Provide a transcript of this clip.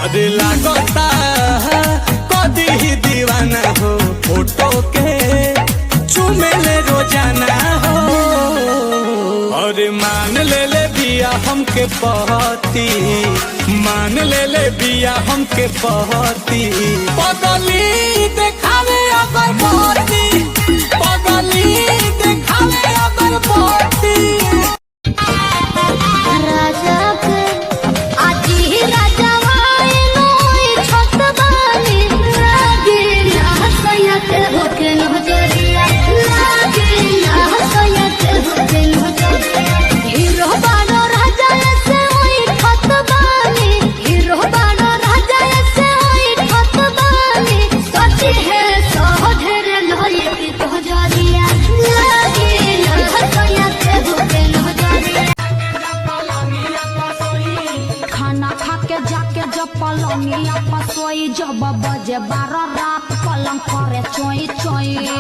अरे लागता कदी ही दीवाना हो, फोटो के चुमेले रोजाना हो। और मान ले बिया हमके पहती, मान ले बिया हमके पहती। पगली देखावे अगर पहती, पगली देखावे अगर पहती। पलंगिया पसोई जब बजे 12 रात पलंग करे चोई चोई।